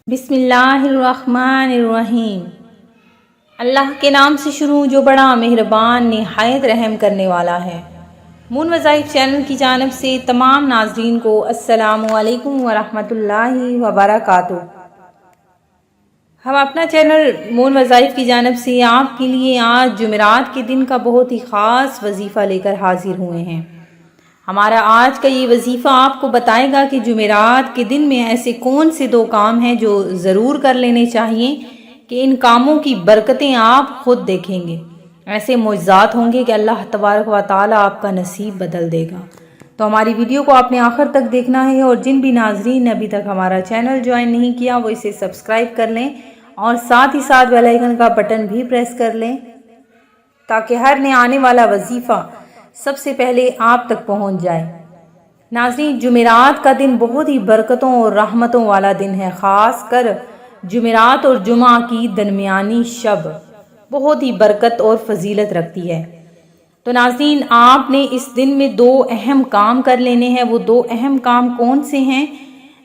बिस्मिल्लाहिर्रहमानिर्रहीम। अल्लाह के नाम से शुरू जो बड़ा मेहरबान निहायत रहम करने वाला है। मून वज़ाइफ चैनल की जानिब से तमाम नाज़रीन को अस्सलामु अलैकुम वरहमतुल्लाहि वबरकातुहू। हम अपना चैनल मून वज़ाइफ की जानिब से आपके लिए आज जुमेरात के दिन का बहुत ही ख़ास वजीफ़ा लेकर हाजिर हुए हैं। हमारा आज का ये वजीफ़ा आपको बताएगा कि जुमेरात के दिन में ऐसे कौन से दो काम हैं जो ज़रूर कर लेने चाहिए कि इन कामों की बरकतें आप खुद देखेंगे। ऐसे मुअज़्ज़ात होंगे कि अल्लाह तबारक व तआला आपका नसीब बदल देगा। तो हमारी वीडियो को आपने आखिर तक देखना है और जिन भी नाज़रीन ने अभी तक हमारा चैनल ज्वाइन नहीं किया वो इसे सब्सक्राइब कर लें और साथ ही साथ बेल आइकन का बटन भी प्रेस कर लें ताकि हर नया आने वाला वजीफ़ा सबसे पहले आप तक पहुंच जाए। नाज़रीन, जुमेरात का दिन बहुत ही बरकतों और रहमतों वाला दिन है। ख़ास कर जुमेरात और जुमा की दरमियानी शब बहुत ही बरकत और फजीलत रखती है। तो नाज़रीन, आपने इस दिन में दो अहम काम कर लेने हैं। वो दो अहम काम कौन से हैं?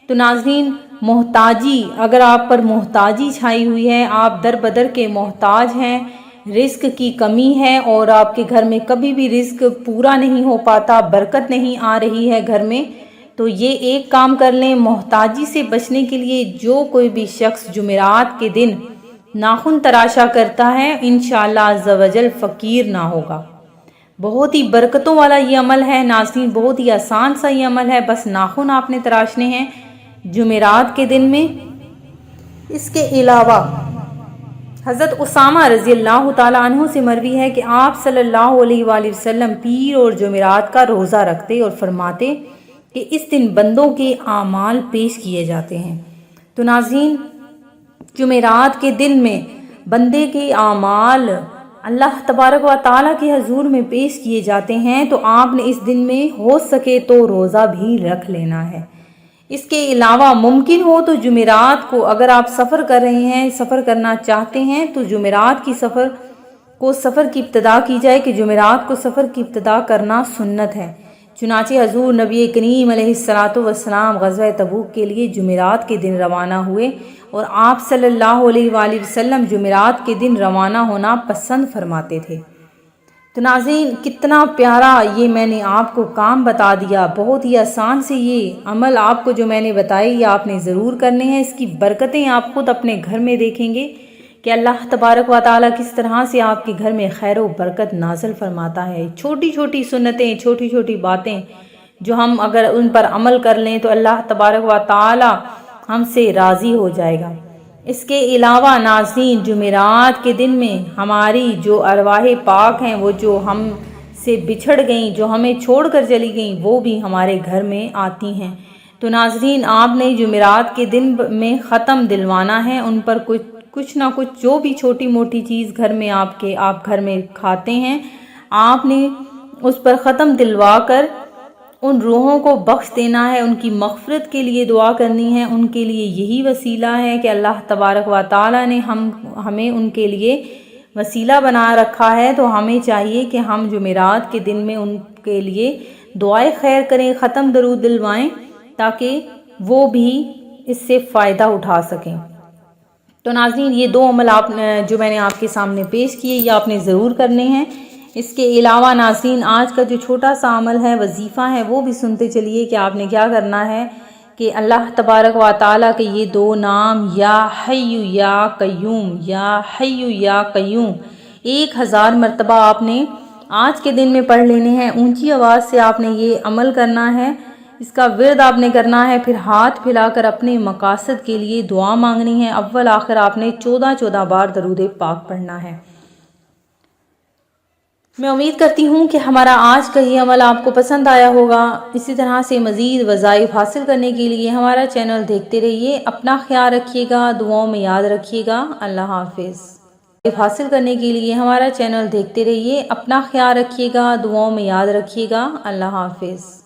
तो नाज़रीन, मोहताजी, अगर आप पर मोहताजी छाई हुई है, आप दर बदर के मोहताज हैं, रिस्क की कमी है और आपके घर में कभी भी रिस्क पूरा नहीं हो पाता, बरकत नहीं आ रही है घर में, तो ये एक काम कर लें। मोहताजी से बचने के लिए जो कोई भी शख्स जुमेरात के दिन नाखून तराशा करता है इंशाअल्लाह अज़्ज़ा वजल फ़कीर ना होगा। बहुत ही बरकतों वाला ये अमल है नाज़रीन, बहुत ही आसान सा ये अमल है। बस नाखून आपने तराशने हैं जुमेरात के दिन में। इसके अलावा हज़रत उसामा रज़ियल्लाहु ताला अन्हु से मरवी है कि आप सल्लल्लाहु अलैहि वसल्लम पीर और जुमेरात का रोज़ा रखते और फरमाते कि इस दिन बंदों के आमाल पेश किए जाते हैं। तो नाज़रीन, जुमेरात के दिन में बंदे के आमाल अल्लाह तबारक व तआला के हजूर में पेश किए जाते हैं। तो आपने इस दिन में हो सके तो रोज़ा भी रख लेना है। इसके अलावा मुमकिन हो तो जुमेरात को, अगर आप सफ़र कर रहे हैं, सफ़र करना चाहते हैं, तो जुमेरात की सफ़र की इब्तिदा की जाए कि जुमेरात को सफ़र की इब्तिदा करना सुन्नत है। चुनाचे हजूर नबी करीम अलैहिस्सलातु वस्सलाम ग़ज़वा तबूक के लिए जुमेरात के दिन रवाना हुए और आप सल्लल्लाहु अलैहि वसल्लम जुमेरात के दिन रवाना होना पसंद फरमाते थे। तो नाज़रीन, कितना प्यारा ये मैंने आपको काम बता दिया। बहुत ही आसान से ये अमल आपको जो मैंने बताए ये आपने ज़रूर करने हैं। इसकी बरकतें आप खुद अपने घर में देखेंगे कि अल्लाह तबारक व तआला किस तरह से आपके घर में खैर व बरकत नाज़िल फरमाता है। छोटी छोटी सुन्नतें, छोटी छोटी बातें जो हम अगर उन पर अमल कर लें तो अल्लाह तबारक व तआला हमसे राज़ी हो जाएगा। इसके अलावा नाज़रीन, जुमेरात के दिन में हमारी जो अरवाह पाक हैं, वो जो हम से बिछड़ गईं, जो हमें छोड़कर चली गईं, वो भी हमारे घर में आती हैं। तो नाज़रीन, आपने जुमेरात के दिन में ख़त्म दिलवाना है उन पर कुछ ना कुछ जो भी छोटी मोटी चीज़ घर में आप घर में खाते हैं, आपने उस पर ख़त्म दिलवा कर उन रूहों को बख्श देना है, उनकी मग़फ़िरत के लिए दुआ करनी है। उनके लिए यही वसीला है कि अल्लाह तबारक व तआला ने हमें उनके लिए वसीला बना रखा है। तो हमें चाहिए कि हम जुमेरात के दिन में उनके लिए दुआए खैर करें, ख़त्म दरूद दिलवाएं ताकि वो भी इससे फ़ायदा उठा सकें। तो नाज़रीन, ये दो अमल जो मैंने आपके सामने पेश किए ये आपने ज़रूर करने हैं। इसके अलावा नाज़रीन, आज का जो छोटा सा अमल है, वजीफ़ा है, वो भी सुनते चलिए कि आपने क्या करना है कि अल्लाह तबारक व तआला के ये दो नाम या हय्यु या क़य्यूम, या हय्यु या क़य्यूम 1000 मरतबा आपने आज के दिन में पढ़ लेने हैं। ऊंची आवाज़ से आपने ये अमल करना है, इसका विर्द आपने करना है। फिर हाथ फैलाकर अपने मकासद के लिए दुआ मांगनी है। अव्वल आखिर आपने 14 बार दरूद पाक पढ़ना है। मैं उम्मीद करती हूँ कि हमारा आज का ये अमल आपको पसंद आया होगा। इसी तरह से मज़ीद वज़ाइफ हासिल करने के लिए हमारा चैनल देखते रहिए। अपना ख्याल रखिएगा, दुआओं में याद रखिएगा। अल्लाह हाफिज़। हासिल करने के लिए हमारा चैनल देखते रहिए। अपना ख्याल रखिएगा, दुआओं में याद रखिएगा। अल्लाह हाफिज़।